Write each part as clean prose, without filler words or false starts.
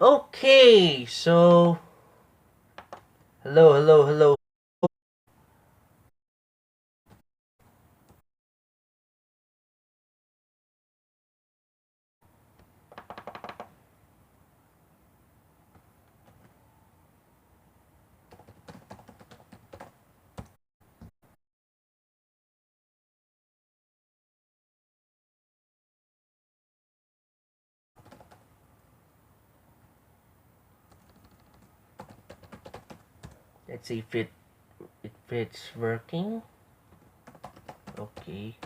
Okay, so hello. Let's see if it's working. Okay.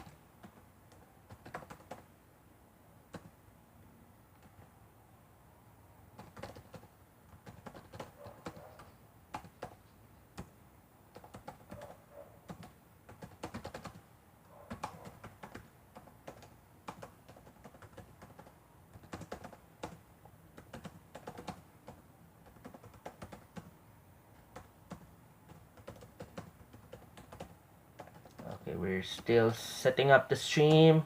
Okay, we're still setting up the stream.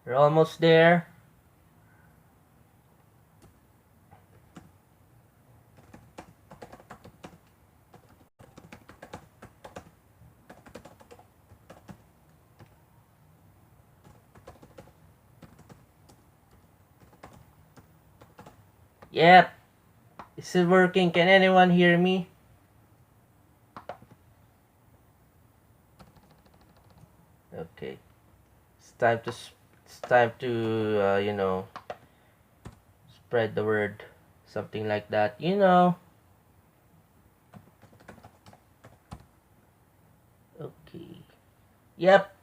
We're almost there. Yep. Is it working? Can anyone hear me? Okay. It's time to spread the word, something like that. Okay. Yep.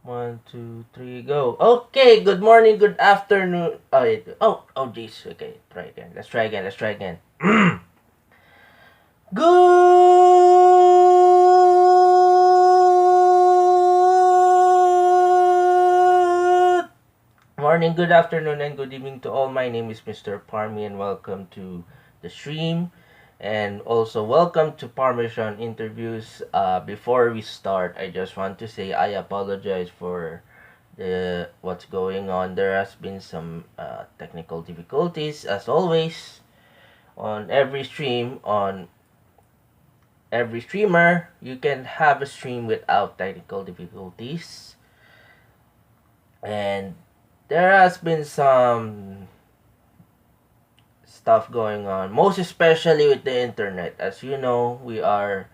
One, two, three, go. Okay, good morning, good afternoon. Oh, jeez. Okay, try again. Let's try again. Good morning, good afternoon, and good evening to all. My name is Mr. Parmy, and welcome to the stream. And also, welcome to Parmesan interviews. Before we start, I just want to say I apologize for the what's going on. There has been some technical difficulties as always on every stream. On every streamer, you can have a stream without technical difficulties, and there has been some stuff going on, most especially with the internet. As you know, we are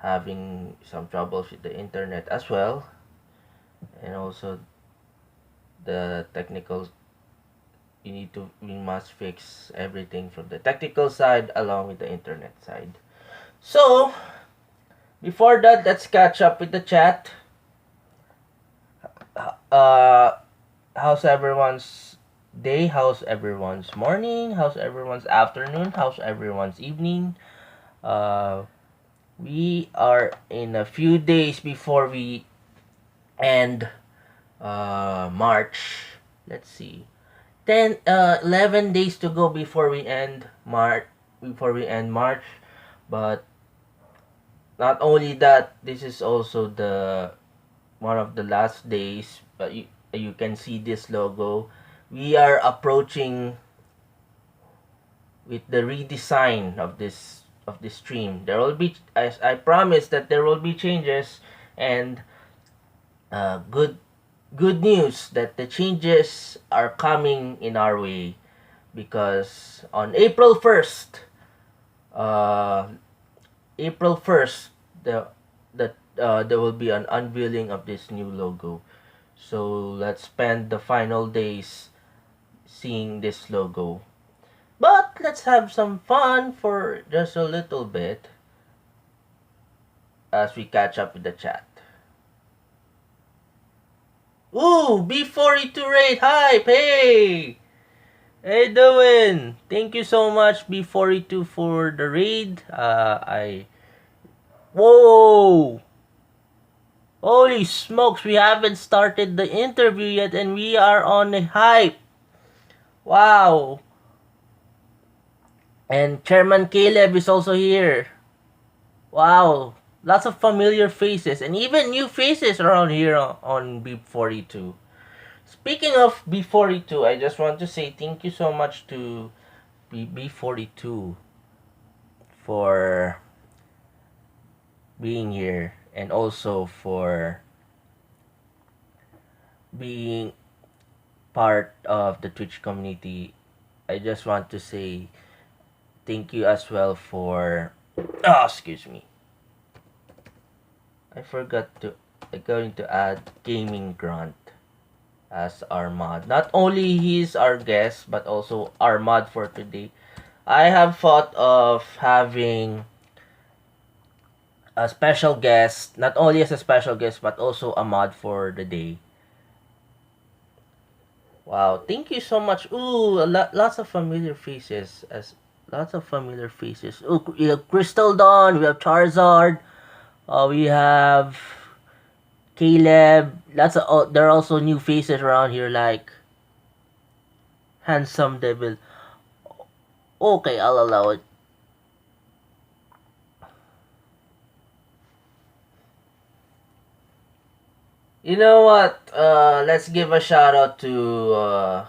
having some troubles with the internet as well, and also the technical we must fix everything from the technical side along with the internet side. So before that, let's catch up with the chat. uh how's everyone's day? How's everyone's morning? How's everyone's afternoon? How's everyone's evening? uh we are in a few days before we end March. Let's see, 11 days to go before we end March. But not only that, this is also the one of the last days. You can see this logo. We are approaching with the redesign of this stream. There will be, as I promised, that there will be changes, and good news that the changes are coming in our way, because on uh, April 1st, there will be an unveiling of this new logo. So let's spend the final days seeing this logo. But let's have some fun for just a little bit as we catch up with the chat. Ooh, B42 raid. Hi, hey! How you doing? Thank you so much, B42, for the raid. Whoa! Holy smokes, we haven't started the interview yet and we are on a hype. Wow! And Chairman Caleb is also here. Wow! Lots of familiar faces and even new faces around here on Beep 42. Speaking of B42, I just want to say thank you so much to B42 for being here and also for being part of the Twitch community. I just want to say thank you as well for. Oh, excuse me. I forgot to. I'm going to add GaminGrunt as our mod. Not only he's our guest, but also our mod for today. I have thought of having a special guest, not only as a special guest, but also a mod for the day. Wow, thank you so much. Ooh, lots of familiar faces. Lots of familiar faces. Ooh, we have Crystal Dawn, we have Charizard, we have Caleb. Lots of there are also new faces around here like Handsome Devil. Okay, I'll allow it. You know what? Let's give a shout out to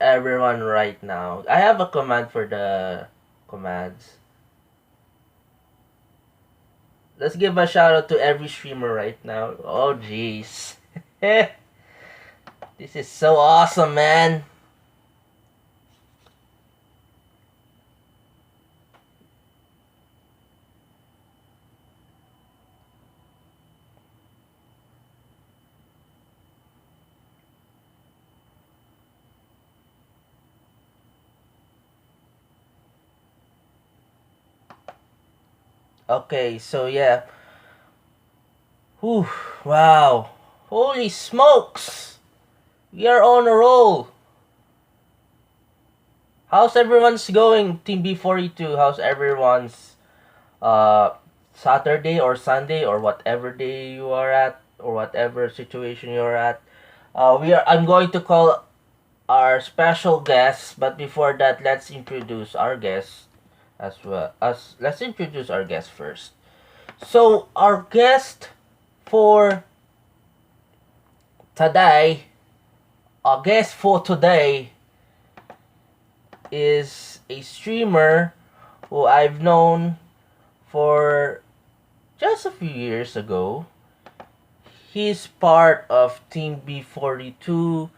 everyone right now. I have a command for the commands. Let's give a shout out to every streamer right now. Oh jeez. This is so awesome, man. Okay, so yeah. Whew, wow. Holy smokes. We are on a roll. How's everyone's going, Team B42? How's everyone's uh Saturday or Sunday or whatever day you are at or whatever situation you're at? I'm going to call our special guest, but before that, let's introduce our guest as well. Let's introduce our guest first. So our guest for today, our guest for today is a streamer who I've known for just a few years ago. He's part of Team B42,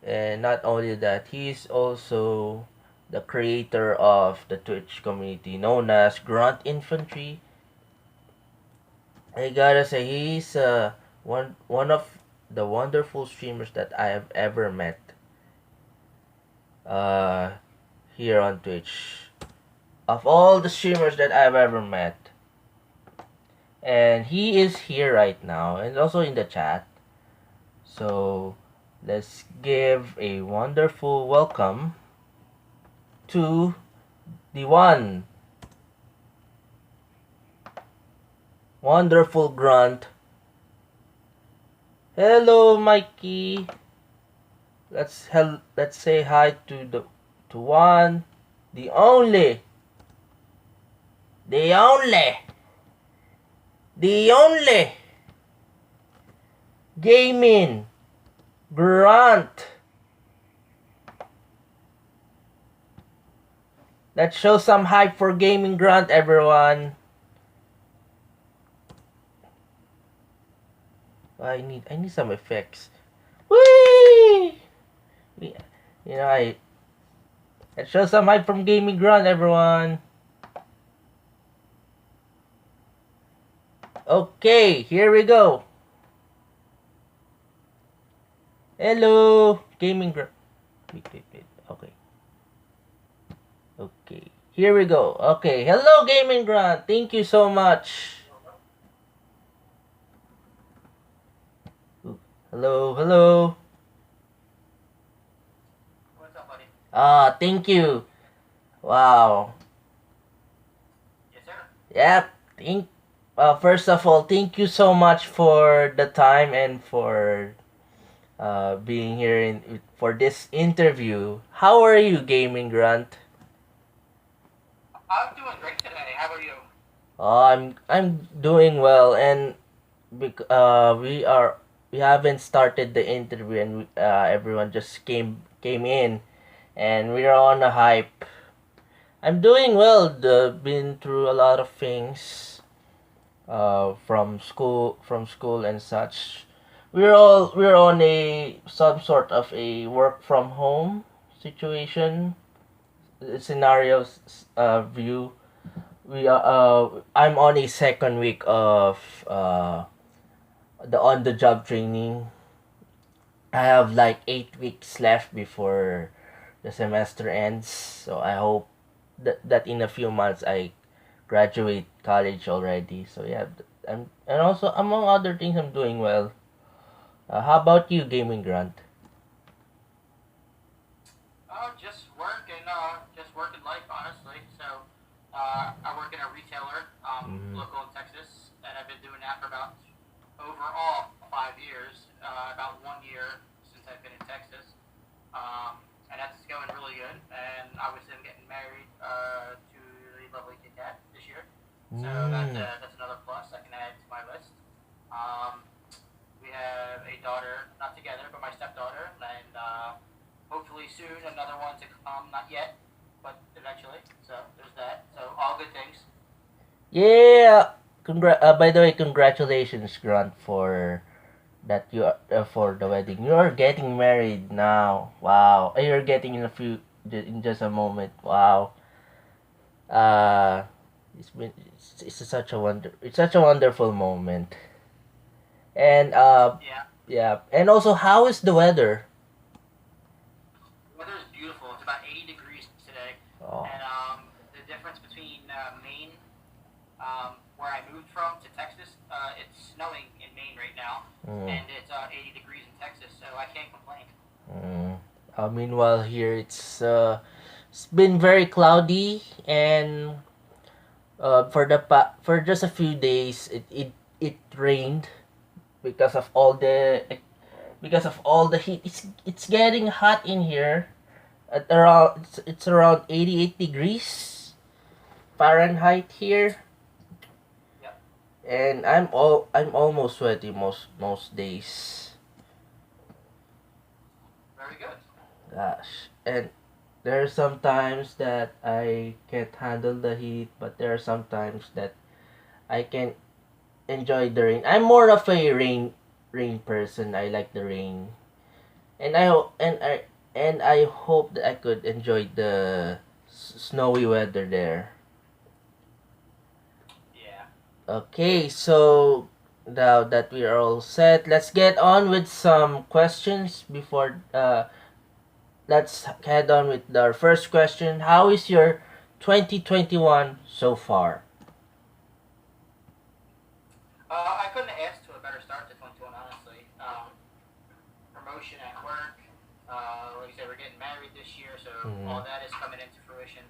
and not only that, he's also the creator of the Twitch community known as Grunt Infantry. I gotta say, he's one of the wonderful streamers that I have ever met uh, here on Twitch. Of all the streamers that I've ever met, and he is here right now and also in the chat. So let's give a wonderful welcome to the one wonderful grunt. Hello, Mikey. Let's say hi to one, the only, the only, the only gaming grunt. Let's show some hype for GaminGrunt, everyone. I need some effects. Whee! You know, let's show some hype from GaminGrunt, everyone. Okay, here we go. Hello, GaminGrunt. Wait. Okay. Okay, here we go. Okay, hello, GaminGrunt. Thank you so much. Hello. What's up, buddy? Thank you. Wow. Yes, sir. Yep. First of all, thank you so much for the time and for being here for this interview. How are you, GaminGrunt? I'm doing great today. How are you? I'm doing well, and we are. we haven't started the interview, and everyone just came in, and we're on a hype. I'm doing well. Been through a lot of things. From school and such. We're on a some sort of a work from home situation scenarios view. I'm on a second week of the on the job training. I have like 8 weeks left before the semester ends, so I hope that in a few months I graduate college already. So yeah, and also among other things I'm doing well. How about you, Gaming Grunt? Just work in life, honestly. So, I work in a retailer, Mm-hmm. local in Texas, and I've been doing that for about overall 5 years. About 1 year since I've been in Texas, and that's going really good. And obviously, I'm getting married to the lovely Kit Kat this year, so Mm. that's another plus I can add to my list. Um, we have a daughter, not together, but my stepdaughter, and hopefully soon another one to come. Not yet, but eventually. So there's that. So all good things. Yeah. By the way, congratulations, Grunt, for that you for the wedding. You are getting married now. Wow. You're getting in a few in just a moment. Wow. Uh, it's such a wonderful moment. And Yeah, yeah. And also, how is the weather? the weather is beautiful. It's about 80 degrees today, Oh. and the difference between Maine, where I moved from, to Texas, it's snowing in Maine right now, Mm, and it's 80 degrees in Texas, so I can't complain. mm. Meanwhile, here it's been very cloudy, and for just a few days it rained because of all the heat. It's getting hot in here at around it's around 88 degrees Fahrenheit here, Yep, and I'm almost sweaty most days. very good. Gosh, and there are some times that I can't handle the heat, but there are some times that I can enjoy the rain. I'm more of a rain person. I like the rain, and I hope that I could enjoy the snowy weather there. Yeah. Okay, so now that we are all set, let's get on with some questions before let's head on with our first question. How is your 2021 so far? I couldn't ask to a better start to 21, honestly. Promotion at work. Like I said, we're getting married this year, so Mm, all that is coming into fruition.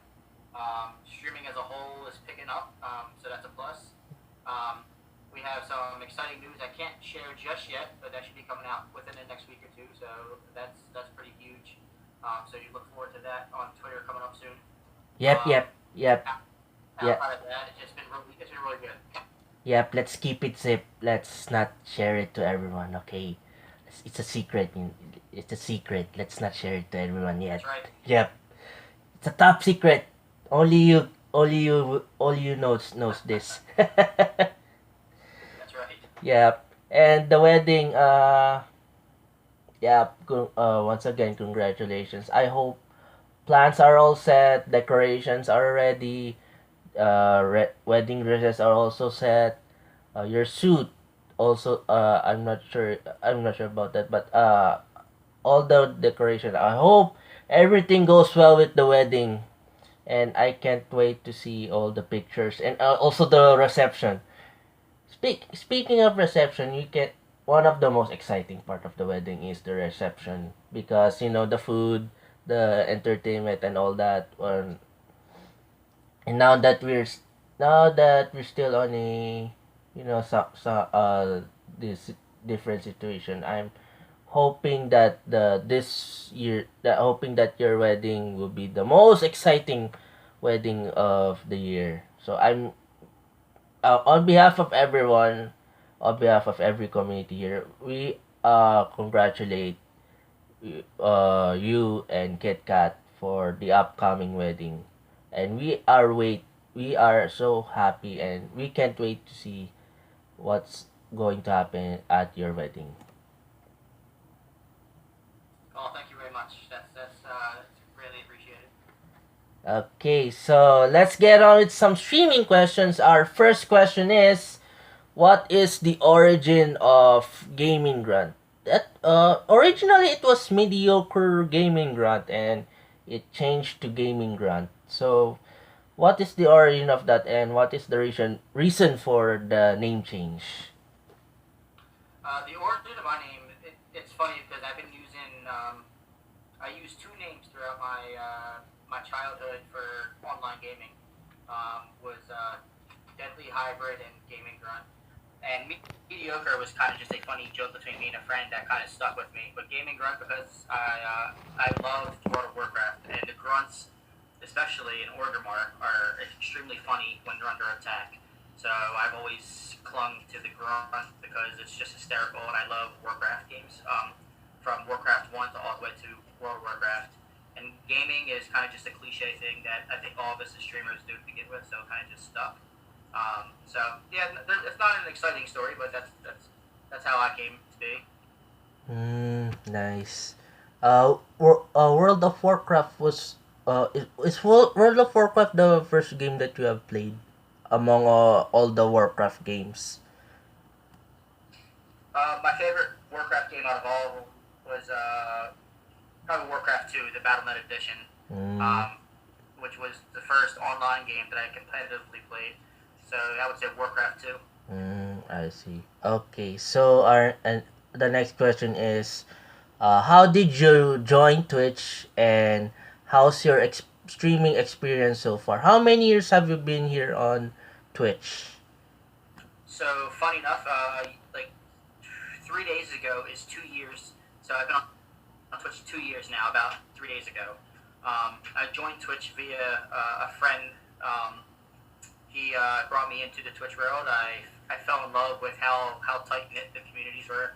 Streaming as a whole is picking up, so that's a plus. Um, we have some exciting news I can't share just yet, but that should be coming out within the next week or two. So that's pretty huge. So you look forward to that on Twitter coming up soon. yep, yep, yep, yep, Outside of that, it's been really good. yep. Let's keep it safe. Let's not share it to everyone. Okay, it's a secret. It's a secret. Let's not share it to everyone yet. That's right. Yep, it's a top secret. Only you knows this. That's right. Yep. And the wedding, yeah, once again, congratulations. I hope plans are all set, decorations are ready, wedding dresses are also set. Your suit also, I'm not sure about that, but all the decoration. I hope everything goes well with the wedding, and I can't wait to see all the pictures and also the reception. Speaking of reception, you get one of the most exciting part of the wedding is the reception because the food, the entertainment, and all that. And now that we're still on a this different situation, I'm hoping that hoping that your wedding will be the most exciting wedding of the year. So on behalf of everyone, on behalf of every community here, congratulate you and Kit Kat for the upcoming wedding, and we are so happy, and we can't wait to see what's going to happen at your wedding. Oh, thank you very much. That's really appreciated. Okay, so let's get on with some streaming questions. Our first question is, what is the origin of Gaming Grunt? That originally it was mediocre Gaming Grunt, and it changed to Gaming Grunt. So what is the origin of that, and what is the reason for the name change? The origin of my name, it's funny because I've been using, I used two names throughout my childhood for online gaming. Was Deadly Hybrid and Gaming Grunt. And mediocre was kind of just a funny joke between me and a friend that kind of stuck with me. But Gaming Grunt because I loved World of Warcraft, and the grunts, especially in Orgrimmar, are extremely funny when they're under attack. So I've always clung to the grunt because it's just hysterical, and I love Warcraft games. From Warcraft 1 to all the way to World of Warcraft. And gaming is kind of just a cliche thing that I think all of us as streamers do to begin with, so it kind of just stuck. So yeah, it's not an exciting story, but that's how I came to be. Nice. World of Warcraft was is World of Warcraft the first game that you have played among all the Warcraft games? My favorite Warcraft game out of all was probably Warcraft 2, the BattleNet edition, Mm, um, which was the first online game that I competitively played. So I would say Warcraft 2. I see. Okay, so our and the next question is, how did you join Twitch, and how's your streaming experience so far? How many years have you been here on Twitch? So funny enough, like 3 days ago is 2 years. So I've been on Twitch 2 years now. About 3 days ago, I joined Twitch via a friend. He brought me into the Twitch world. I fell in love with how tight knit the communities were,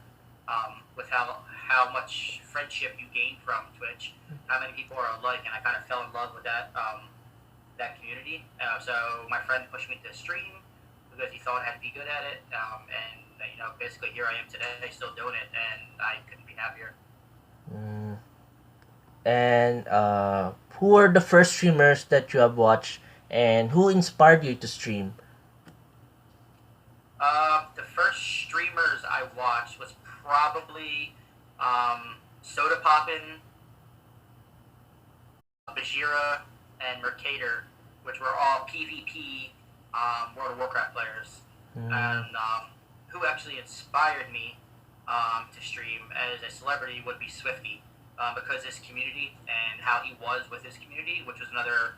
with how much friendship you gain from Twitch, how many people are alike, and I kind of fell in love with that community. So my friend pushed me to stream because he thought I had to be good at it, and basically here I am today, still doing it, and I couldn't be happier. Mm, and who were the first streamers that you have watched, and who inspired you to stream? The first streamers I watched was probably Soda Poppin', Bajira, and Mercator, which were all PvP World of Warcraft players. Mm, And who actually inspired me to stream as a celebrity would be Swifty, because his community and how he was with his community, which was another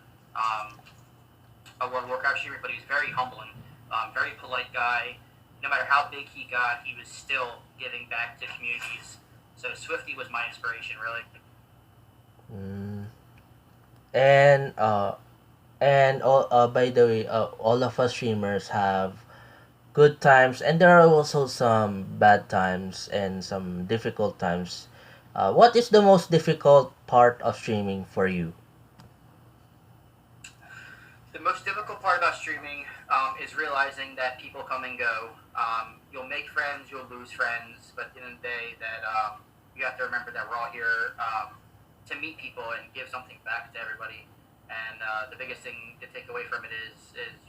a World of Warcraft streamer, but he was very humbling, very polite guy. No matter how big he got, he was still giving back to communities. So Swifty was my inspiration, really. mm. And by the way, all of us streamers have good times, and there are also some bad times and some difficult times. What is the most difficult part of streaming for you? The most difficult part about streaming is realizing that people come and go. You'll make friends, you'll lose friends, but at the end of the day, that you have to remember that we're all here to meet people and give something back to everybody. And the biggest thing to take away from it is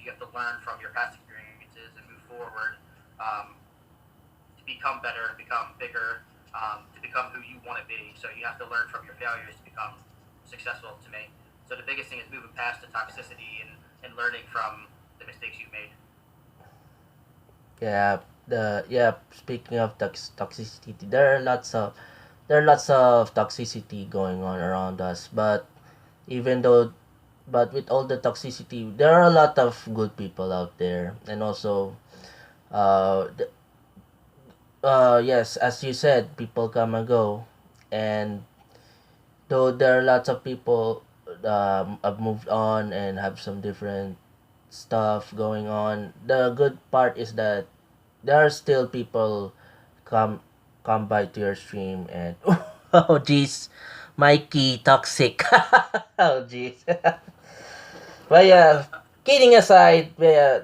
you have to learn from your past experiences and move forward, to become better, become bigger, to become who you want to be. So you have to learn from your failures to become successful. To me, so the biggest thing is moving past the toxicity and learning from the mistakes you've made. Yeah, speaking of toxicity, there are lots of toxicity going on around us, but even though but with all the toxicity, there are a lot of good people out there, and also uh th- yes, as you said, people come and go, and though there are lots of people have moved on and have some different stuff going on, the good part is that there are still people come. come by to your stream and oh jeez, Mikey toxic. Oh jeez. But yeah, kidding aside, yeah,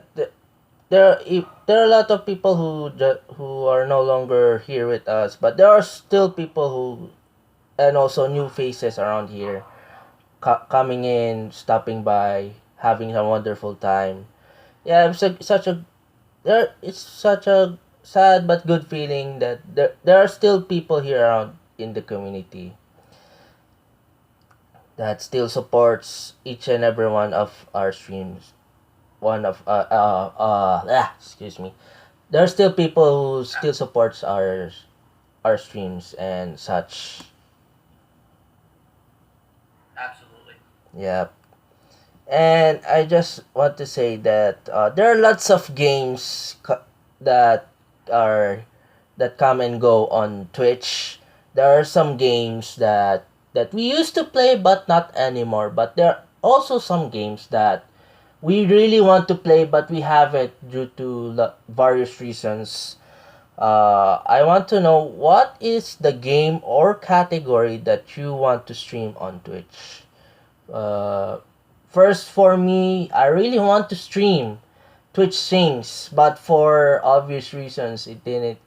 there are a lot of people who are no longer here with us, but there are still people who, and also new faces around here, coming in, stopping by, having a wonderful time. Yeah, it's such a sad but good feeling that there are still people here around in the community that still supports each and every one of our streams. One of excuse me. There are still people who still supports our streams and such. Absolutely. Yeah. And I just want to say that there are lots of games that are that come and go on Twitch. There are some games that we used to play but not anymore. But there are also some games that we really want to play but we haven't due to various reasons. I want to know what is the game or category that you want to stream on Twitch. Uh, First, for me, I really want to stream Twitch Sings, but for obvious reasons, it didn't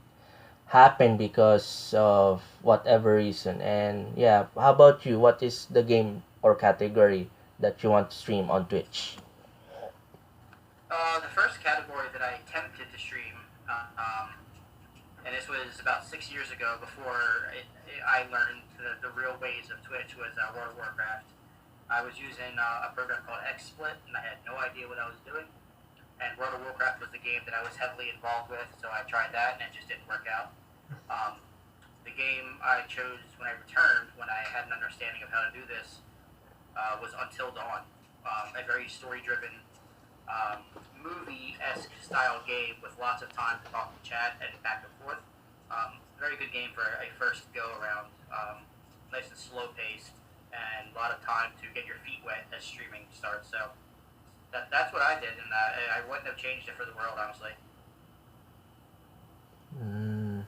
happen because of whatever reason. And yeah, how about you? What is the game or category that you want to stream on Twitch? The first category that I attempted to stream, and this was about 6 years ago before I learned the real ways of Twitch, was World of Warcraft. I was using a program called XSplit, and I had no idea what I was doing. And World of Warcraft was the game that I was heavily involved with, so I tried that, and it just didn't work out. Um, the game I chose when I returned, when I had an understanding of how to do this, was Until Dawn, a very story-driven, movie-esque style game with lots of time to talk to chat and back and forth. Very good game for a first go-around. Nice and slow-paced, and a lot of time to get your feet wet as streaming starts. So that's what I did, and I wouldn't have changed it for the world, honestly. Mm.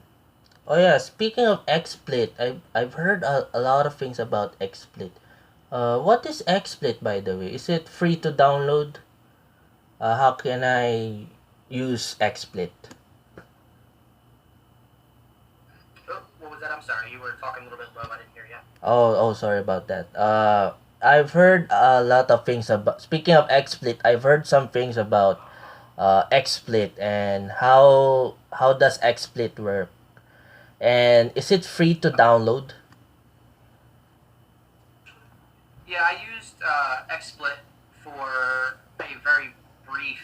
Oh yeah, speaking of XSplit, I've heard a lot of things about XSplit. What is XSplit, by the way? Is it free to download? How can I use XSplit? Oh, what was that? I'm sorry. You were talking a little bit low. I didn't hear you. Oh, sorry about that. I've heard a lot of things about. Speaking of XSplit, I've heard some things about XSplit and how does XSplit work? And is it free to download? Yeah, I used XSplit for a very brief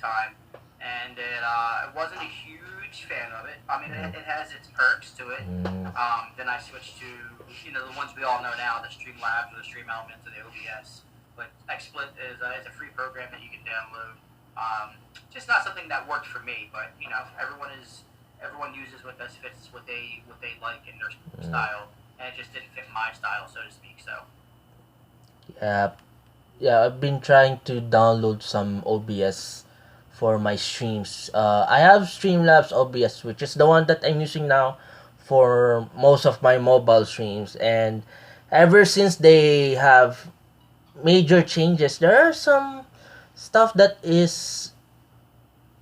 time, and I wasn't a huge fan of it. I mean, it has its perks to it. Mm. Then I switched to the ones we all know now, the Streamlabs or the Stream Elements or the OBS. But XSplit is a free program that you can download. Just not something that worked for me, but everyone uses what best fits what they like in their style, and it just didn't fit my style, so to speak. So Yeah, yeah. I've been trying to download some OBS for my streams. I have Streamlabs OBS, which is the one that I'm using now for most of my mobile streams. And ever since they have major changes, there are some stuff that is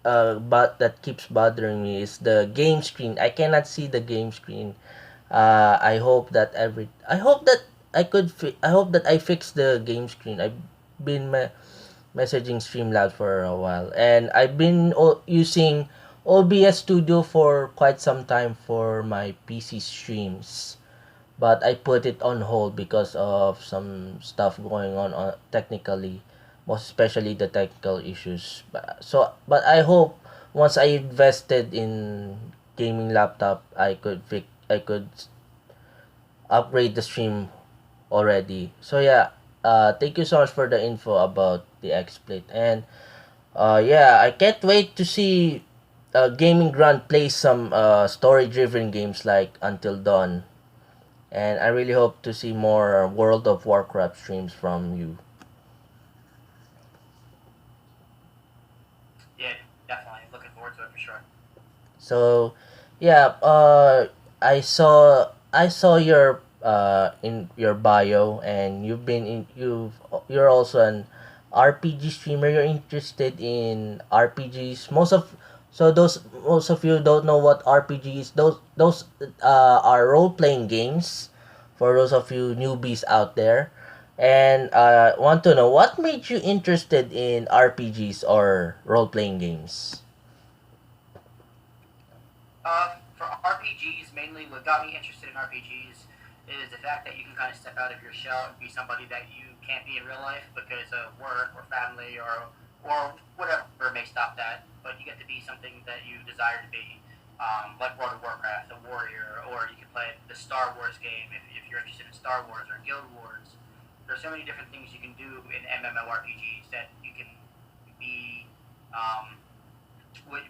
but that keeps bothering me is the game screen. I cannot see the game screen. I hope that I hope that I fix the game screen. I've been messaging Streamlabs for a while, and I've been using OBS Studio for quite some time for my PC streams, but I put it on hold because of some stuff going on technically, most especially the technical issues. But I hope once I invested in gaming laptop, I could upgrade the stream already. So yeah, thank you so much for the info about the XSplit, and yeah, I can't wait to see GaminGrunt play some story-driven games like Until Dawn, and I really hope to see more World of Warcraft streams from you. yeah, definitely looking forward to it for sure. So, yeah, I saw your in your bio, and you're also an RPG streamer. You're interested in RPGs. Most of you don't know what RPGs. Those are role playing games. For those of you newbies out there, and want to know what made you interested in RPGs or role playing games. For RPGs, mainly what got me interested in RPGs is the fact that you can kind of step out of your shell and be somebody that you can't be in real life because of work or family or whatever may stop that. But you get to be something that you desire to be, like World of Warcraft, a warrior, or you can play the Star Wars game if you're interested in Star Wars or Guild Wars. There's so many different things you can do in MMORPGs that you can be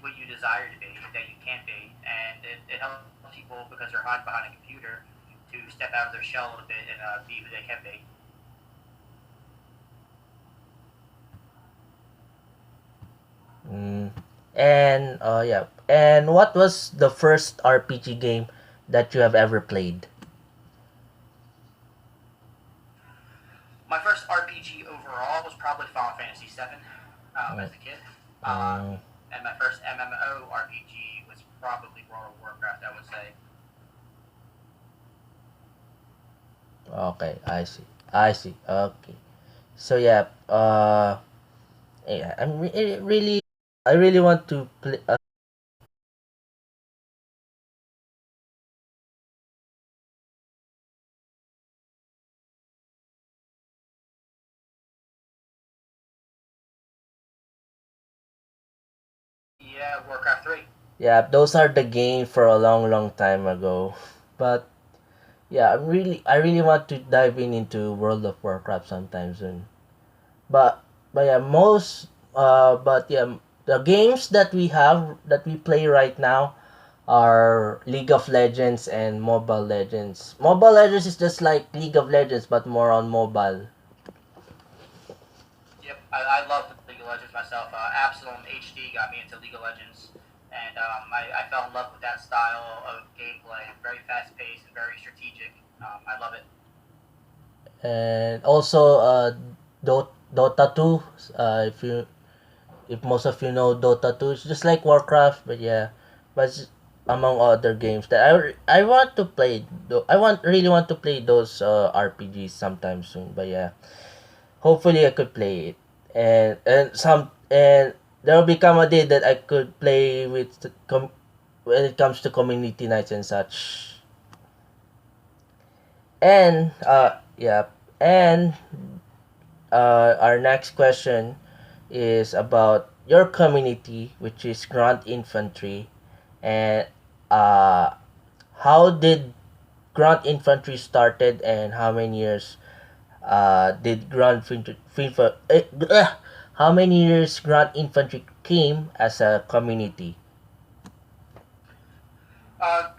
what you desire to be that you can't be, and it helps people because they're hiding behind a computer to step out of their shell a little bit and be who they can be. Mm. And yeah. And what was the first RPG game that you have ever played? My first RPG overall was probably Final Fantasy VII Mm, as a kid, mm, and my first MMO RPG was probably World of Warcraft. I would say. okay, I see. I see. Okay. So yeah, yeah, I really want to play. Yeah, Warcraft 3. Yeah, those are the game for a long, long time ago. But yeah, I really want to dive into World of Warcraft sometime soon. But yeah, but yeah, the games that we play right now are League of Legends and Mobile Legends. Mobile Legends is just like League of Legends but more on mobile. Yep, I love League of Legends myself. Absalom HD got me into League of Legends, and I fell in love with that style of gameplay. Very fast paced and very strategic. I love it. And also Dota 2, if most of you know Dota 2, it's just like Warcraft, but yeah, but among other games that I want to play. I really want to play those RPGs sometime soon. But yeah, hopefully I could play it, and there will become a day that I could play with when it comes to community nights and such. And Yeah. yeah, and our next question is about your community, which is Grunt Infantry, and uh, how did Grunt Infantry started, and how many years did how many years Grunt Infantry came as a community? Uh,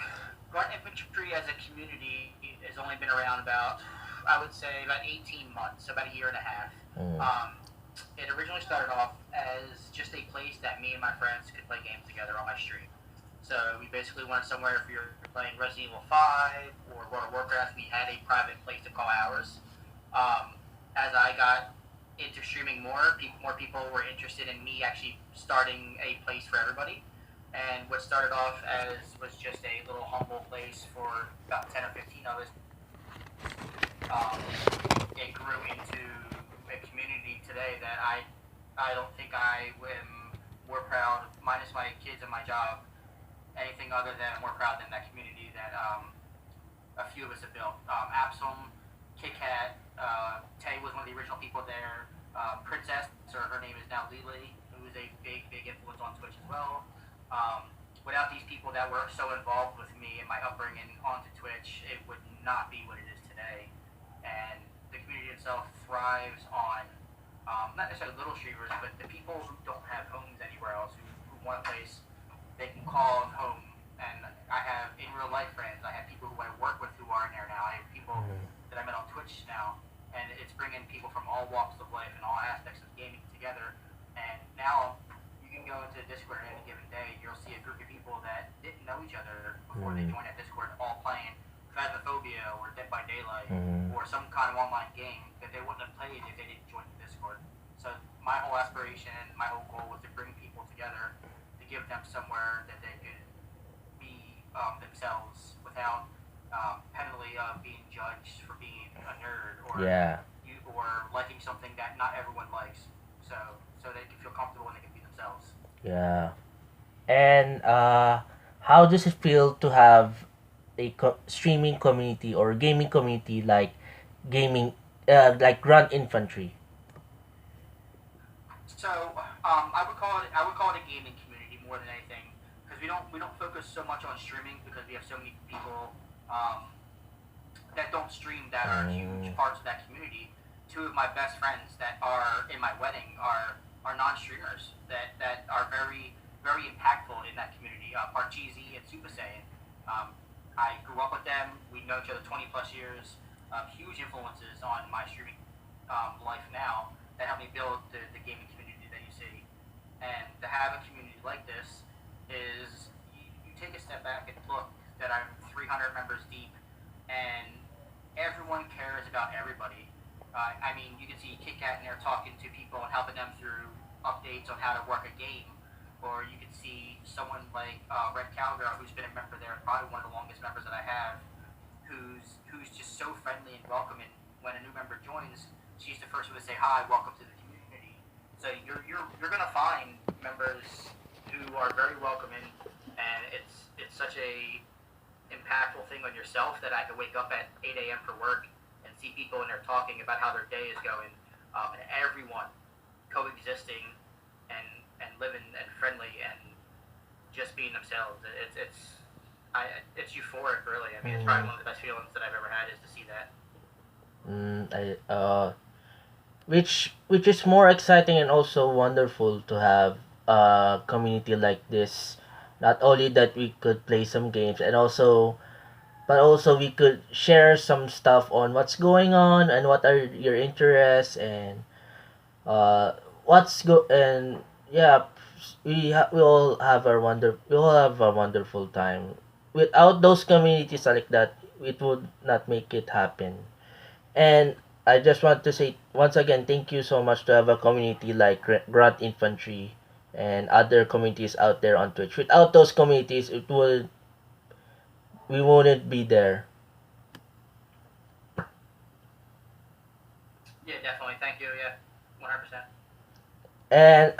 Grunt Infantry as a community has only been around about, I would say, about 18 months, about a year and a half. Mm. It originally started off as just a place that me and my friends could play games together on my stream. So we basically went somewhere if you're playing Resident Evil 5 or World of Warcraft, we had a private place to call ours. Um, as I got into streaming more people were interested in me actually starting a place for everybody. And what started off as was just a little humble place for about 10 or 15 of us, um, it grew into a community today that I don't think I am more proud, minus my kids and my job, anything other than more proud than that community that a few of us have built. Absalom, Kit Kat, Tay was one of the original people there. Princess, or her name is now Lily, who is a big influence on Twitch as well. Um, Without these people that were so involved with me and my upbringing onto Twitch, it would not be what it is today. And the community itself thrives on not necessarily little streamers, but the people who don't have homes anywhere else, who want a place they can call home. And I have in real life friends. I have people who I work with who are in there now. I have people Mm. that I met on Twitch now, and it's bringing people from all walks of life and all aspects of gaming together. And now you can go into Discord at any given day. You'll see a group of people that didn't know each other before they Mm. joined that Discord all Melee Mm. or some kind of online game that they wouldn't have played if they didn't join the Discord. So my whole aspiration, my whole goal was to bring people together, to give them somewhere that they could be themselves without penalty of being judged for being a nerd or Yeah. liking something that not everyone likes. So they can feel comfortable and they can be themselves. Yeah. And how does it feel to have a streaming community or gaming community gaming, like Grunt Infantry? So I would call it a gaming community more than anything because we don't focus so much on streaming because we have so many people that don't stream that are huge Mm. parts of that community. Two of my best friends that are in my wedding are non-streamers that are very impactful in that community. Parcheesi and Super Saiyan. I grew up with them. We know each other 20 plus years. Huge influences on my streaming life now that helped me build the gaming community that you see. And to have a community like this is you take a step back and look that I'm 300 members deep, and everyone cares about everybody. I mean, you can see Kit Kat in there talking to people and helping them through updates on how to work a game, or you can see someone like Red Cowgirl, who's been a member there, probably one of the longest members that I have, who's just so friendly and welcoming. When a new member joins, she's the first one to say hi, welcome to the community. So you're gonna find members who are very welcoming, and it's such a impactful thing on yourself that I could wake up at 8 a.m. for work and see people in there talking about how their day is going, and everyone coexisting and living and friendly and just being themselves. It's euphoric, really. I mean, it's Mm. probably one of the best feelings that I've ever had is to see that. I which is more exciting and also wonderful to have a community like this. Not only that we could play some games, and also but also we could share some stuff on what's going on and what are your interests, and uh what's go and yeah, we all have a wonderful time. Without those communities like that, it would not make it happen. And I just want to say once again, thank you so much to have a community like Grunt Infantry and other communities out there on Twitch. Without those communities, it would we wouldn't be there. Yeah, definitely. Thank you. Yeah, 100%. And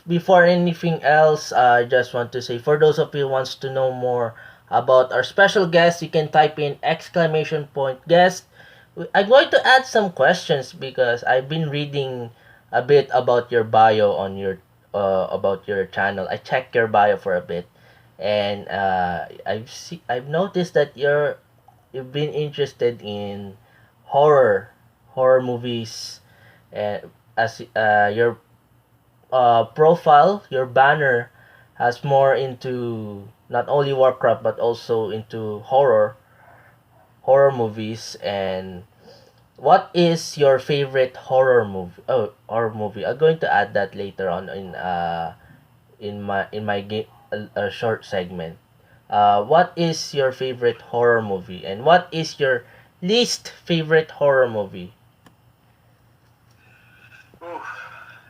before anything else, I just want to say for those of you who wants to know more about our special guest, you can type in exclamation point guest. I'm going to add some questions because I've been reading a bit about your bio on your about your channel. I checked your bio for a bit, and I've noticed that you've been interested in horror movies, and as your profile, your banner has more into not only Warcraft but also into horror movies. And what is your favorite horror movie? Oh, horror movie. I'm going to add that later on in my game a short segment. What is your favorite horror movie, and what is your least favorite horror movie? Ooh,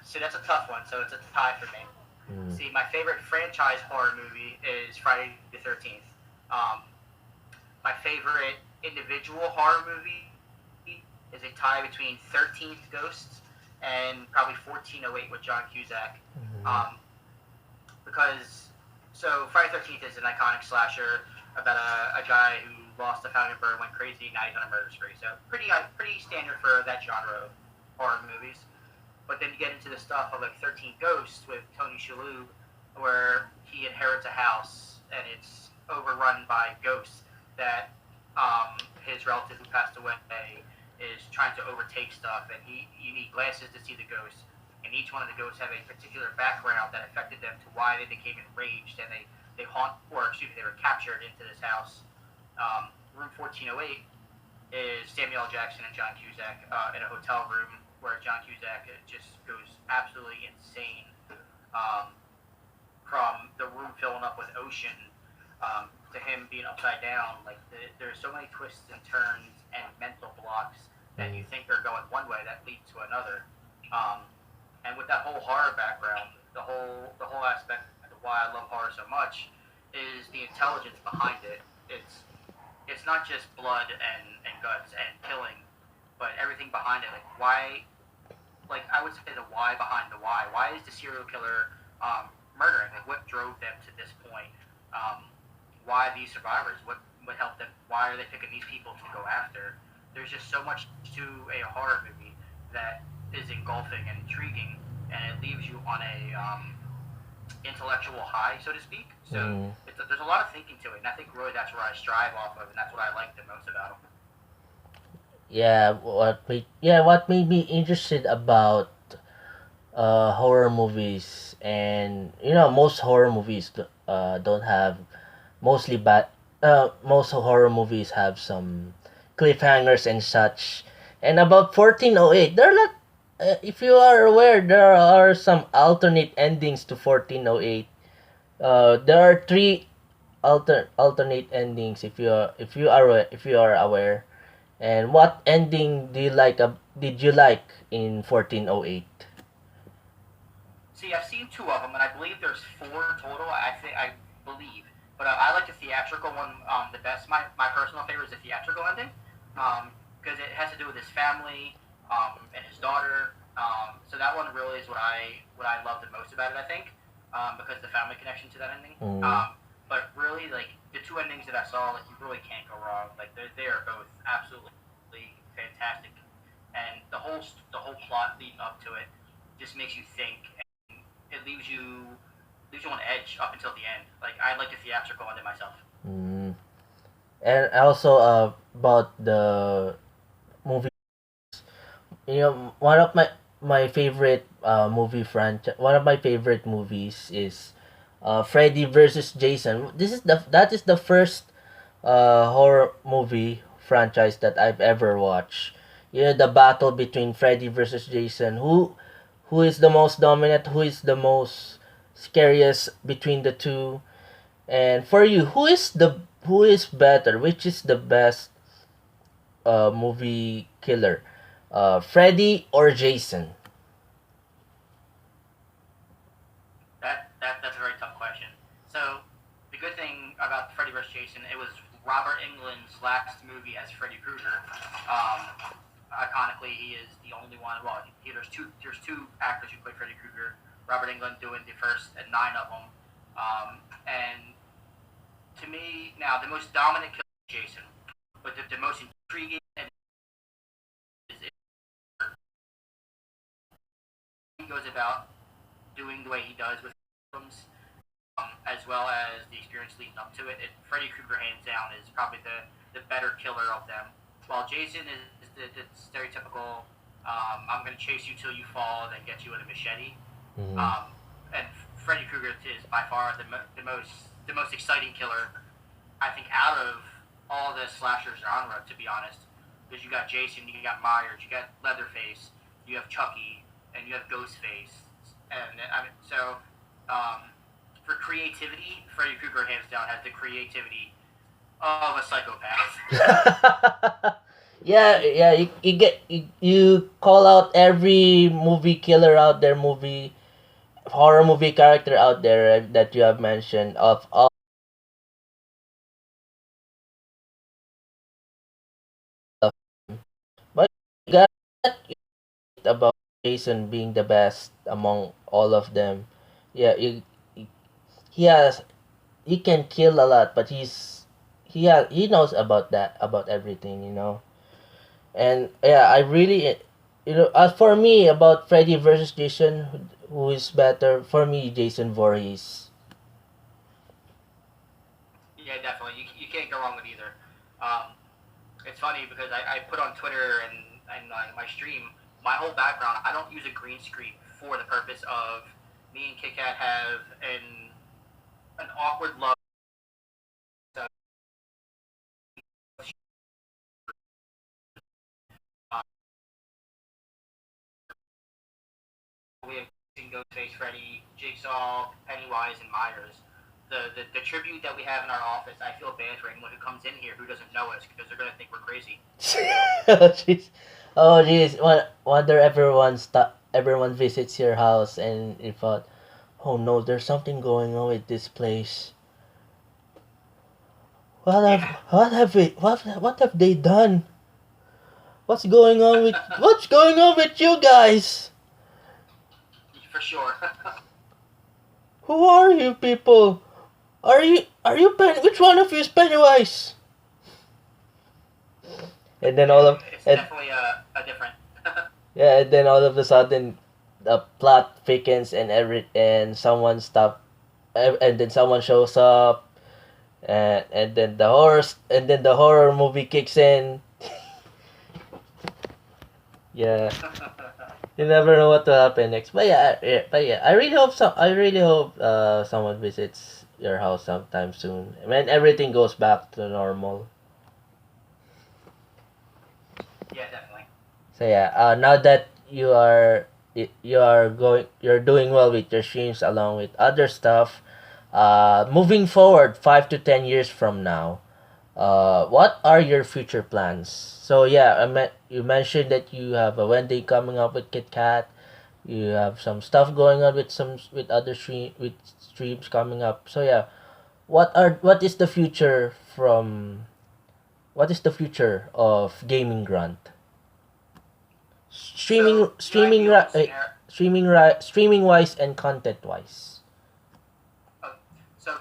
see, that's a tough one. So it's a tie for me. Mm. See, my favorite franchise horror movie is Friday the 13th. Um, my favorite individual horror movie is a tie between 13th Ghosts and probably 1408 with John Cusack. Mm. Um, because so Friday the 13th is an iconic slasher about a guy who lost a family member, went crazy, now he's on a murder spree. So pretty standard for that genre of horror movies. But then you get into the stuff of like 13 Ghosts with Tony Shalhoub, where he inherits a house and it's overrun by ghosts that his relative who passed away is trying to overtake stuff, and you need glasses to see the ghosts, and each one of the ghosts have a particular background that affected them to why they became enraged, and they haunt, or excuse me, they were captured into this house. Room 1408 is Samuel L. Jackson and John Cusack in a hotel room where John Cusack just goes absolutely insane, from the room filling up with ocean to him being upside down, like there's so many twists and turns and mental blocks that Mm. you think are going one way that lead to another. Um, and with that whole horror background, the whole aspect of why I love horror so much is the intelligence behind it. It's not just blood and guts and killing, but everything behind it. Like why, like I would say the why behind the why. Why is the serial killer murdering? Like what drove them to this point? Um, why these survivors? What helped them? Why are they picking these people to go after? There's just so much to a horror movie that is engulfing and intriguing, and it leaves you on a intellectual high, so to speak. So Mm. there's a lot of thinking to it, and I think really that's where I strive off of, and that's what I like the most about them. What made me interested about horror movies, and most horror movies don't have mostly bad most horror movies have some cliffhangers and such. And about 1408, there are not if you are aware, there are some alternate endings to 1408. There are three alternate endings, if you are aware. And what ending did you like in 1408? See, I've seen two of them, and I believe there's four total. I believe, but I like the theatrical one the best. My personal favorite is the theatrical ending, because it has to do with his family and his daughter. So that one really is what I love the most about it. I think because the family connection to that ending. Mm. But really, like the two endings that I saw, like you really can't go wrong. Like they are both absolutely fantastic, and the whole plot leading up to it just makes you think. It leaves you on edge up until the end. Like I like the theatrical ending myself. Mm. And also about the movie, one of my favorite one of my favorite movies is Freddy versus Jason. That is the first horror movie franchise that I've ever watched. The battle between Freddy versus Jason. Who is the most dominant? Who is the most scariest between the two? And for you, who is better? Which is the best movie killer? Freddy or Jason? That's a very tough question. So the good thing about Freddy vs. Jason, it was Robert Englund's last movie as Freddy Krueger. Um, Iconically, he is the only one. Well, there's two actors who played Freddy Krueger. Robert Englund doing the first nine of them. And to me, now the most dominant killer is Jason, but the most intriguing and he goes about doing the way he does with films, as well as the experience leading up to it. Freddy Krueger, hands down, is probably the better killer of them. While Jason is the stereotypical, I'm going to chase you till you fall, then get you with a machete. Mm-hmm. And Freddy Krueger is by far the most exciting killer, I think, out of all the slasher genre, to be honest. Because you got Jason, you got Myers, you got Leatherface, you have Chucky, and you have Ghostface, and I mean, so for creativity, Freddy Krueger hands down has the creativity of a psychopath. Yeah. You call out every movie killer out there, movie horror movie character out there that you have mentioned of all. Of them. But you got it about Jason being the best among all of them. Yeah, he has he can kill a lot, but he knows about everything, And yeah, I really, as for me about Freddy versus Jason, who is better? For me, Jason Voorhees. Yeah, definitely. You can't go wrong with either. Um, it's funny because I put on Twitter and my stream my whole background. I don't use a green screen for the purpose of me and Kit Kat have an awkward love. So, uh, we have Ghostface, Freddy, Jigsaw, Pennywise, and Myers. the tribute that we have in our office, I feel bad for anyone who comes in here who doesn't know us because they're gonna think we're crazy. Oh jeez. Oh jeez. Wonder everyone visits your house and you thought, oh no, there's something going on with this place. Yeah, What have they done? What's going on with you guys? for sure. Who are you people? Which one of you is Pennywise? And then all Yeah, of it's and definitely a different. yeah, and then all of a sudden the plot thickens and and then someone shows up and then the horror movie kicks in. Yeah, you never know what will happen next. But yeah, I really hope someone visits your house sometime soon when everything goes back to normal. Yeah, definitely. So yeah, now that you're doing well with your streams along with other stuff, moving forward 5 to 10 years from now, what are your future plans? So yeah, you mentioned that you have a wedding coming up with Kit Kat. You have some stuff going on with other streams coming up. So yeah, what is the future of Gaming Grunt? So the ideal scenario. Streaming wise and content wise. Uh, so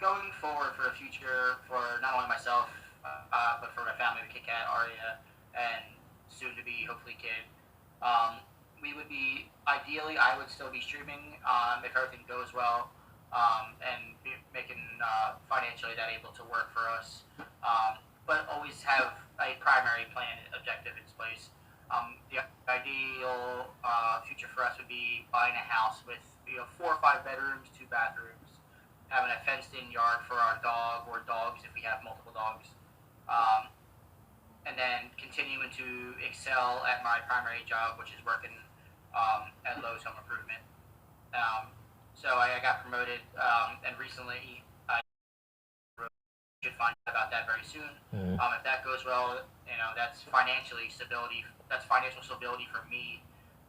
going forward for the future, for not only myself, but for my family, the Kit Kat, Aria, and soon to be hopefully kid, um, we would be ideally. I would still be streaming if everything goes well, and be making financially that able to work for us. But always have a primary plan objective in place. The ideal future for us would be buying a house with 4 or 5 bedrooms, 2 bathrooms, having a fenced-in yard for our dog or dogs if we have multiple dogs, um, and then continuing to excel at my primary job, which is working at Lowe's Home Improvement. Um, so I got promoted, and recently I should find out about that very soon. Mm. If that goes well, that's financially stability. That's financial stability for me,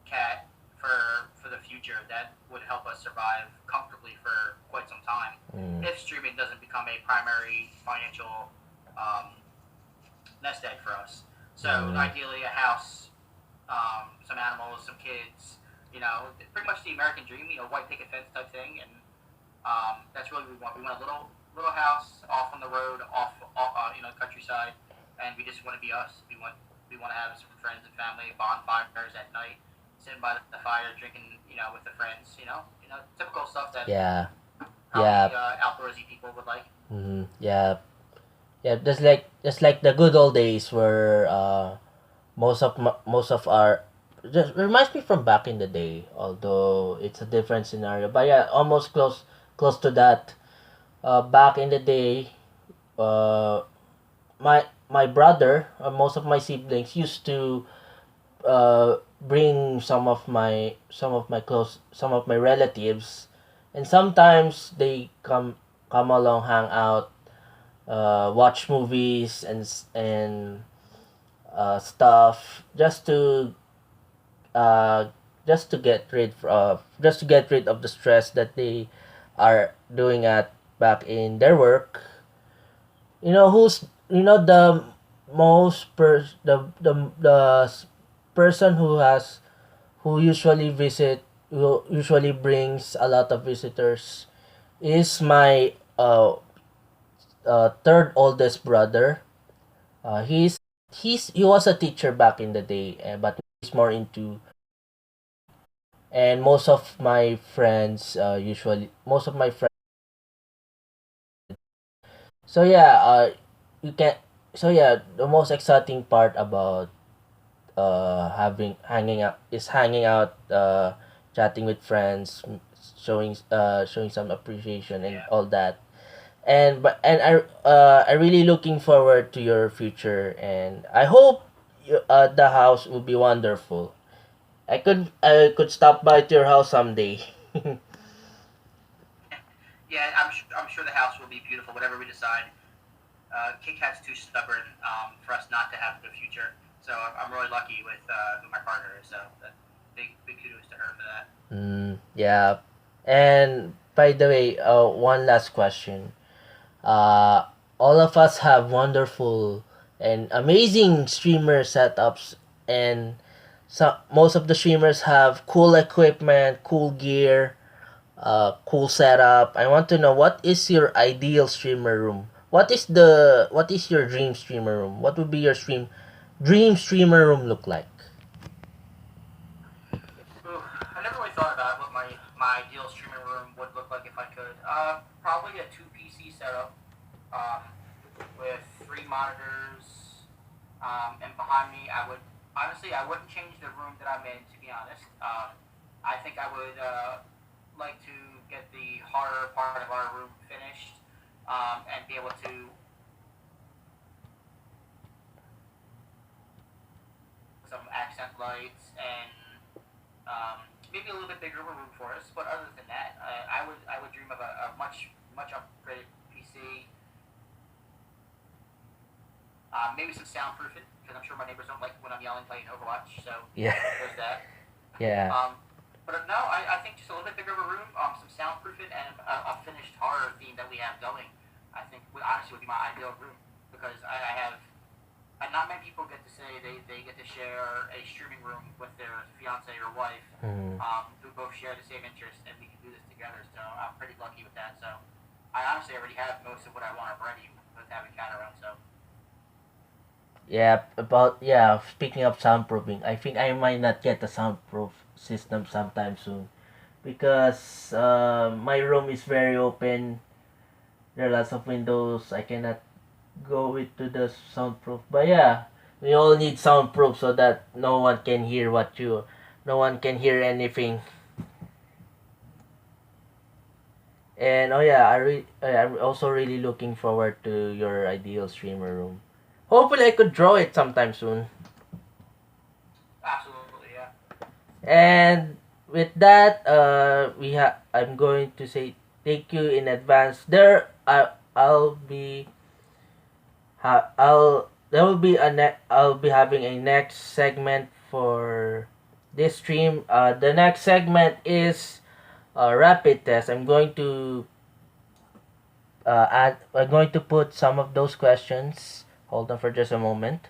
Cat, for the future. That would help us survive comfortably for quite some time. Mm. If streaming doesn't become a primary financial um, nest egg for us. So ideally, a house, some animals, some kids. Pretty much the American dream. White picket fence type thing, and that's really what we want. We want a little house off on the road, off countryside, and we just want to be us. We want to have some friends and family, bonfires at night, sitting by the fire, drinking, with the friends. Typical stuff that Yeah. probably Yeah. outdoorsy people would like. Yeah. Yeah. Just like the good old days where most of our just reminds me from back in the day, although it's a different scenario. But yeah, almost close to that. Back in the day, uh, my brother, most of my siblings used to bring some of my relatives, and sometimes they come along, hang out, watch movies and stuff uh, just to get rid of the stress that they are doing at back in their work. The most person who usually brings a lot of visitors is my third oldest brother. He was a teacher back in the day, but he's more into, and most of my friends. So yeah, you can. So yeah, the most exciting part about having hanging out, chatting with friends, showing some appreciation and Yeah. all that. I really looking forward to your future, and I hope the house will be wonderful. I could stop by to your house someday. Yeah, I'm sure the house will be beautiful, whatever we decide. Kit Kat's too stubborn for us not to have a good future. So I'm really lucky with who my partner is. So big kudos to her for that. Yeah. And by the way, one last question. Uh, all of us have wonderful and amazing streamer setups, and most of the streamers have cool equipment, cool gear, cool setup. I want to know, what is your ideal streamer room? What is your dream streamer room? What would be your dream streamer room look like? Ooh, I never really thought about what my ideal streaming room would look like if I could. Probably a two PC setup with three monitors. And behind me, I wouldn't change the room that I'm in. To be honest, I think I would like to get the horror part of our room finished and be able to some accent lights and maybe a little bit bigger of a room for us. But other than that, I would dream of a much upgraded PC. Maybe some soundproofing because I'm sure my neighbors don't like when I'm yelling playing Overwatch. So Yeah. there's that. Yeah. But no, I think just a little bit bigger of a room, some soundproofing, and a finished horror theme that we have going. I think honestly would be my ideal room because I have. And not many people get to say they get to share a streaming room with their fiance or wife who both share the same interest, and we can do this together. So I'm pretty lucky with that. So I honestly already have most of what I want already with having cat around. So Yeah, speaking of soundproofing, I think I might not get a soundproof system sometime soon because my room is very open. There are lots of windows. I cannot go into the soundproof. But yeah, we all need soundproof so that no one can hear anything. And oh yeah, I'm also really looking forward to your ideal streamer room. Hopefully, I could draw it sometime soon. absolutely, yeah. And with that, I'm going to say thank you in advance. I'll be I'll there will be I'll be having a next segment for this stream. The next segment is rapid test. I'm going to put some of those questions. Hold on for just a moment.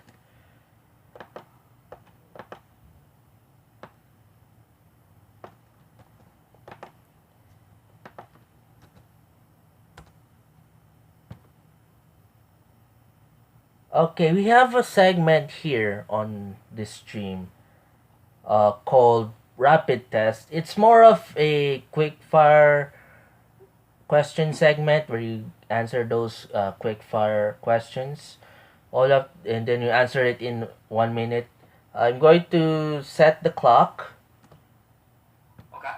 Okay, we have a segment here on this stream called Rapid Test. It's more of a quick fire question segment where you answer those quick fire questions. And then you answer it in 1 minute. I'm going to set the clock. Okay.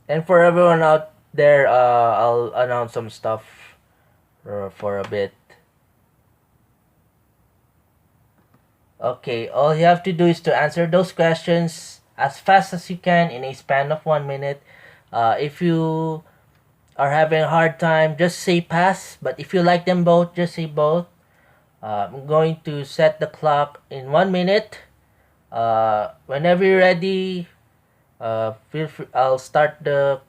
And for everyone out there, I'll announce some stuff for a bit. Okay, all you have to do is to answer those questions as fast as you can in a span of 1 minute. If you are having a hard time, just say pass. But if you like them both, just say both. I'm going to set the clock in 1 minute. Whenever you're ready, feel free. I'll start the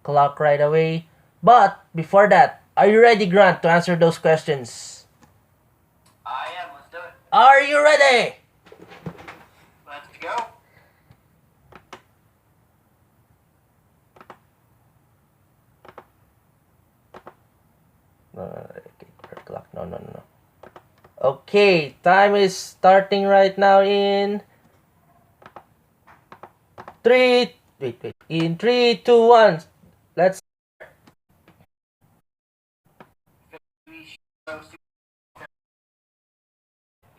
clock right away. But before that, are you ready, Grant, to answer those questions? I am. Let's do it. Are you ready? Let's go. No, okay, clock. No. Okay, time is starting right now in three. Wait. In 3, 2, 1. Let's.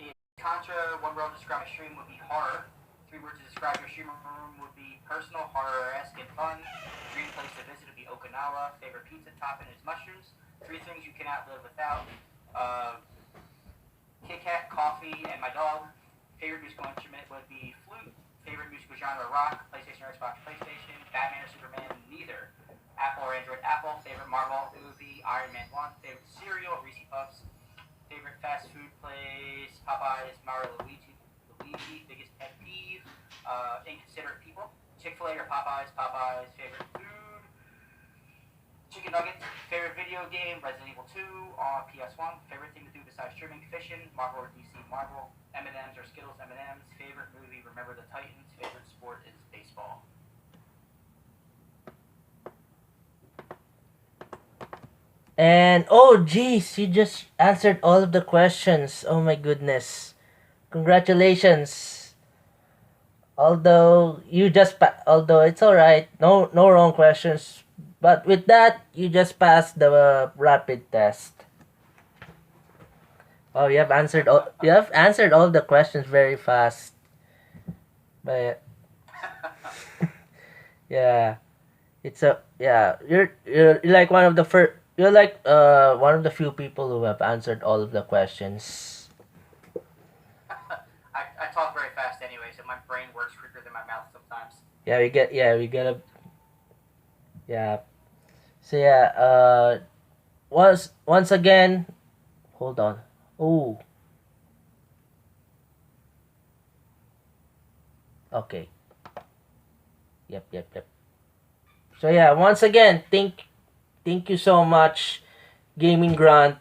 In Contra, one word to describe a stream would be horror. 3 words to describe your stream room would be personal, horror-esque, and fun. Dream place to visit would be Okinawa. Favorite pizza topping is mushrooms. 3 things you cannot live without. Uh, Kit Kat, coffee, and my dog. Favorite musical instrument would be flute. Favorite musical genre, rock. PlayStation or Xbox, PlayStation. Batman or Superman, neither. Apple or Android, Apple. Favorite Marvel movie, Iron Man 1. Favorite cereal, Reese's Puffs. Favorite fast food place, Popeyes, Mario Luigi. Luigi, biggest pet peeve, inconsiderate people. Chick-fil-A or Popeyes, Popeyes. Favorite food, chicken nuggets. Favorite video game, Resident Evil 2 on PS1. Favorite thing to do besides streaming, fishing, Marvel or DC, Marvel. M&M's or Skittles, M&M's. Favorite movie, Remember the Titans. Favorite sport is baseball. And oh geez, you just answered all of the questions. Oh my goodness. Congratulations. Although it's all right. No wrong questions. But with that, you just passed the rapid test. Oh, you have answered all the questions very fast. But yeah, you're like one of the first you're like one of the few people who have answered all of the questions. I talk very fast anyway, so my brain works quicker than my mouth sometimes. We get a yeah. So yeah, once again, hold on. Oh, okay. Yep. So yeah, once again, thank you so much, GaminGrunt,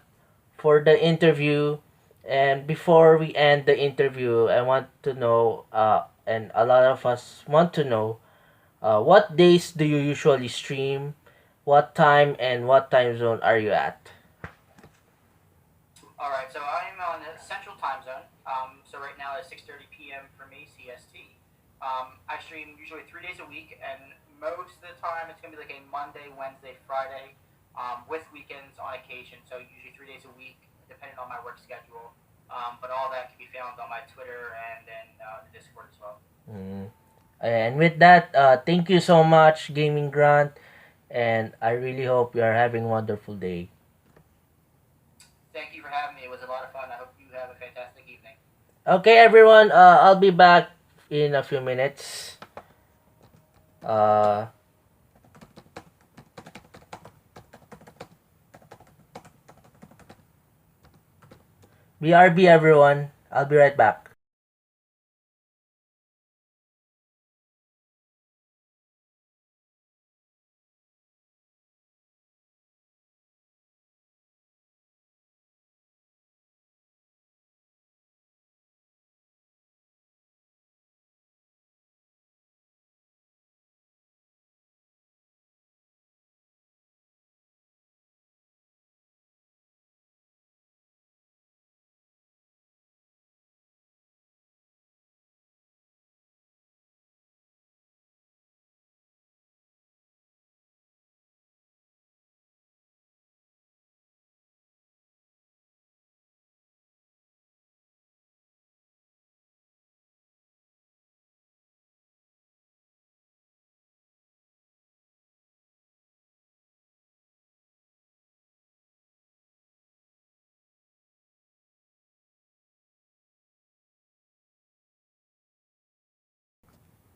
for the interview. And before we end the interview, I want to know, and a lot of us want to know, what days do you usually stream? What time and what time zone are you at? All right, so I'm on the Central Time Zone. So right now it's 6:30 p.m. for me, CST. I stream usually 3 days a week, and most of the time it's gonna be like a Monday, Wednesday, Friday, with weekends on occasion. So usually 3 days a week, depending on my work schedule. But all that can be found on my Twitter and then the Discord as well. Mm. And with that, thank you so much, GaminGrunt, and I really hope you are having a wonderful day. Thank you for having me. It was a lot of fun. I hope you have a fantastic evening. Okay, everyone, I'll be back in a few minutes. Uh, BRB, everyone. I'll be right back.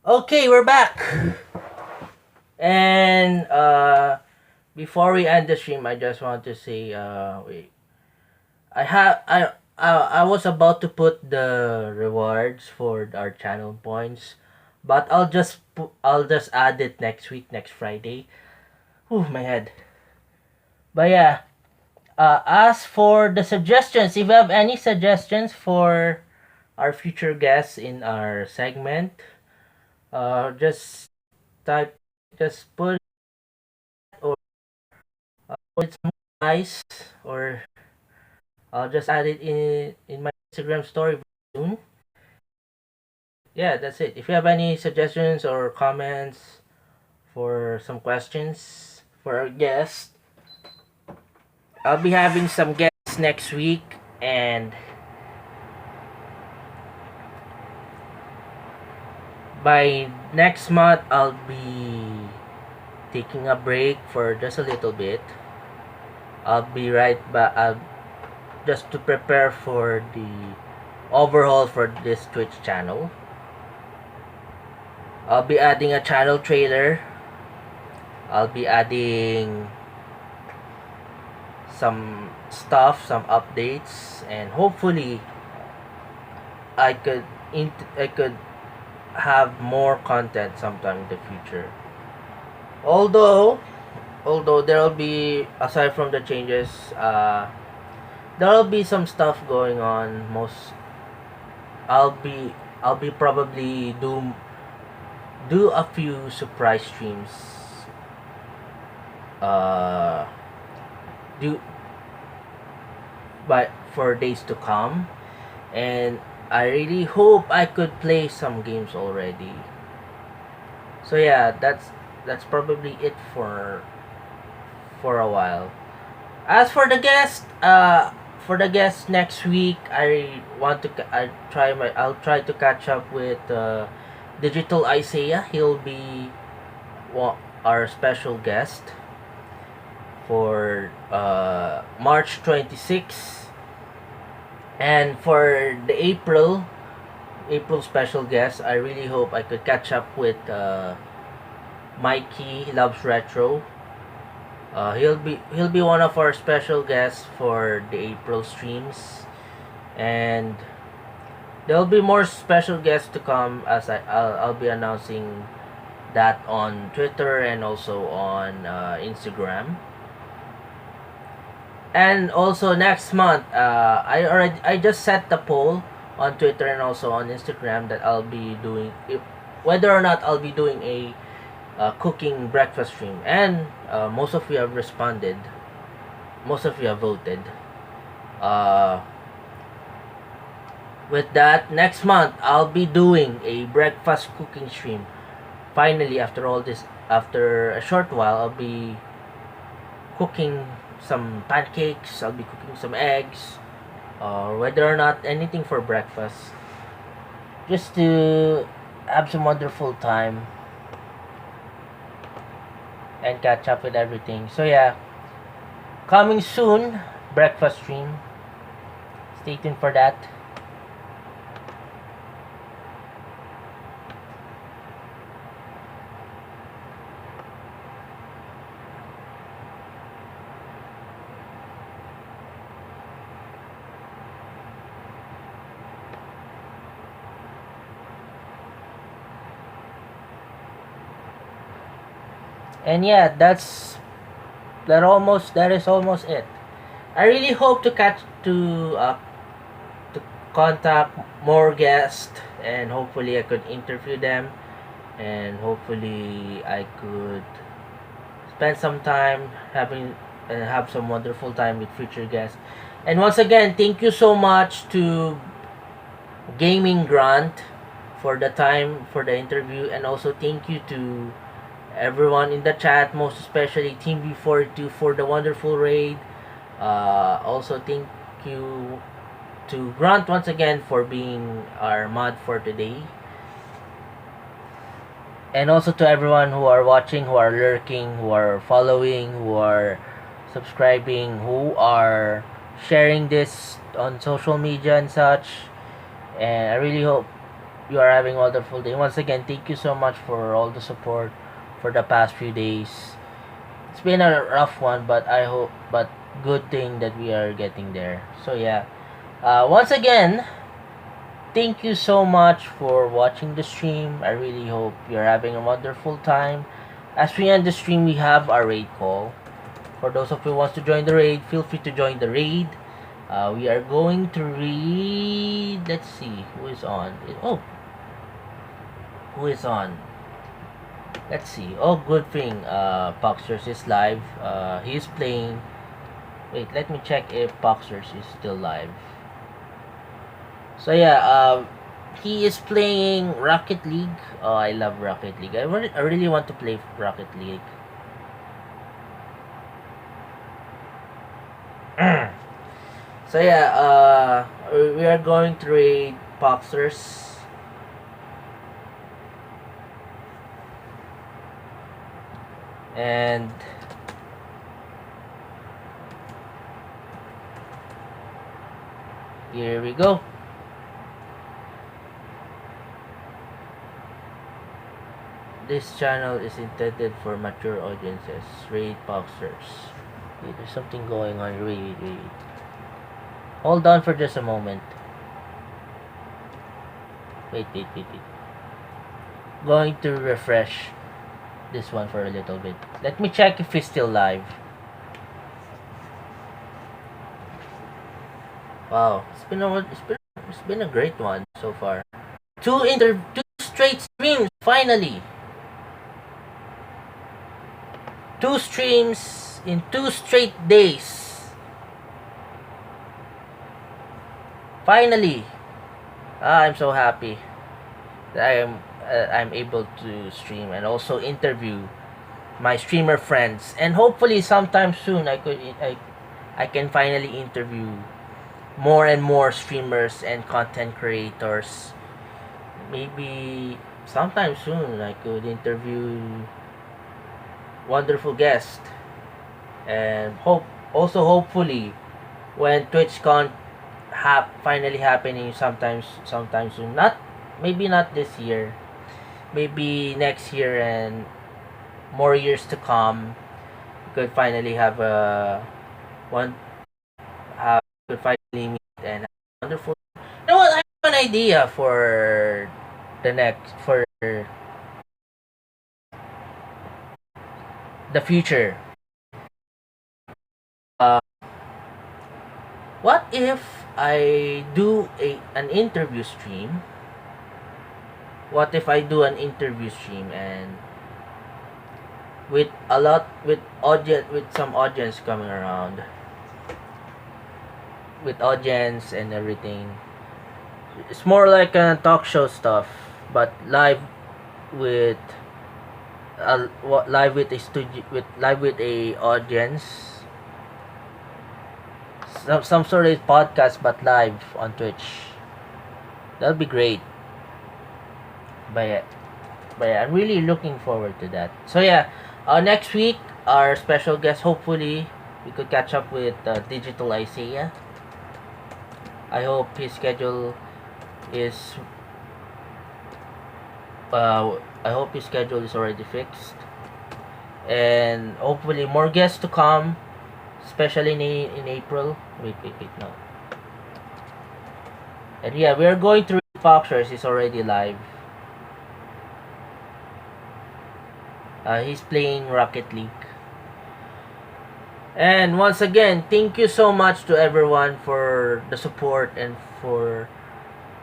Okay, we're back. And before we end the stream, I just want to say, I have I was about to put the rewards for our channel points, but I'll just add it next week, next Friday. Whew, my head. But yeah, as for the suggestions, if you have any suggestions for our future guests in our segment, just type, just put or put some guys, or I'll just add it in my Instagram story soon. Yeah, that's it. If you have any suggestions or comments for some questions for our guests, I'll be having some guests next week, and by next month I'll be taking a break for just a little bit. I'll be right back. just to prepare for the overhaul for this Twitch channel. I'll be adding a channel trailer. I'll be adding some stuff, some updates, and hopefully I could I could have more content sometime in the future. Although there'll be, aside from the changes, there'll be some stuff going on. I'll be I'll be probably do a few surprise streams. Uh, do but for days to come, and I really hope I could play some games already. So yeah, that's probably it for a while. As for the guest next week, I'll try to catch up with Digital Isaiah. He'll be our special guest for March 26th, and for the April special guest, I really hope I could catch up with Mikey Loves Retro. He'll be one of our special guests for the April streams, and there'll be more special guests to come as I'll be announcing that on Twitter and also on Instagram. And also next month, I just set the poll on Twitter and also on Instagram that I'll be doing, whether or not I'll be doing a cooking breakfast stream, and most of you have responded. Most of you have voted. Uh, with that, next month I'll be doing a breakfast cooking stream. Finally, after a short while, I'll be cooking some pancakes. I'll be cooking some eggs, or whether or not anything for breakfast, just to have some wonderful time and catch up with everything. So yeah, coming soon, breakfast stream. Stay tuned for that. And yeah, that is almost it. I really hope to contact more guests, and hopefully I could interview them, and hopefully I could spend some time have some wonderful time with future guests. And once again, thank you so much to GaminGrunt for the time for the interview, and also thank you to everyone in the chat, most especially Team B42 for the wonderful raid. Also thank you to Grunt once again for being our mod for today. And also to everyone who are watching, who are lurking, who are following, who are subscribing, who are sharing this on social media and such. And I really hope you are having a wonderful day. Once again, thank you so much for all the support for the past few days. It's been a rough one, but good thing that we are getting there. So yeah, once again, thank you so much for watching the stream. I really hope you're having a wonderful time. As we end the stream, we have our raid call. For those of you who wants to join the raid, feel free to join the raid. We are going to read. Let's see who is on. Oh, who is on? Let's see. Oh, good thing. Poxers is live. He's playing. Wait, let me check if Poxers is still live. So yeah, he is playing Rocket League. Oh, I love Rocket League. I really want to play Rocket League. So yeah, we are going to raid Poxers. And Here we go. This channel is intended for mature audiences. Raid boxers. Wait, there's something going on. Wait. Hold on for just a moment. Wait. Going to refresh this one for a little bit. Let me check if it's still live. Wow, it's been a great one so far. Two straight streams finally. 2 streams in 2 straight days. Finally, I'm so happy that I'm able to stream and also interview my streamer friends, and hopefully sometime soon I can finally interview more and more streamers and content creators. Maybe sometime soon I could interview wonderful guests, and hopefully when TwitchCon finally happening sometime soon, maybe not this year, maybe next year and more years to come, we could finally have a one have could finally meet and have a wonderful. You know what? I have an idea for the future. Uh, what if I do an interview stream? What if I do an interview stream and with some audience coming around, with audience and everything. It's more like a talk show stuff, but with live with a studio with a audience. Some sort of podcast, but live on Twitch. That'd be great. But yeah, I'm really looking forward to that. So yeah, next week our special guest. Hopefully, we could catch up with Digital Isaiah. I hope his schedule is. I hope his schedule is already fixed, and hopefully more guests to come, especially in April. Wait, no. And yeah, we are going through Foxers. Is already live. He's playing Rocket League. And once again, thank you so much to everyone for the support and for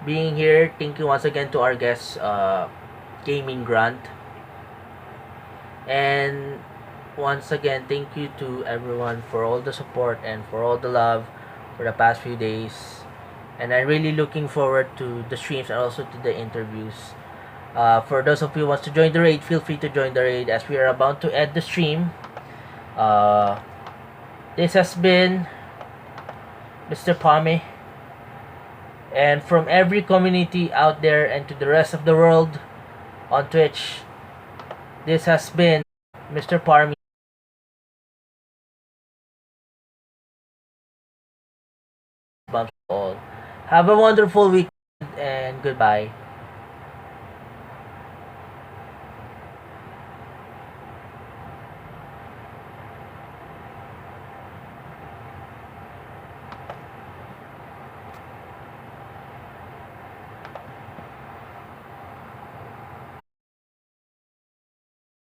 being here. Thank you once again to our guest, GaminGrunt. And once again, thank you to everyone for all the support and for all the love for the past few days. And I'm really looking forward to the streams and also to the interviews. For those of you who wants to join the raid, feel free to join the raid as we are about to end the stream. This has been Mr. Pame, and from every community out there and to the rest of the world on Twitch, this has been Mr. Parmy. Bumps all. Have a wonderful weekend and goodbye.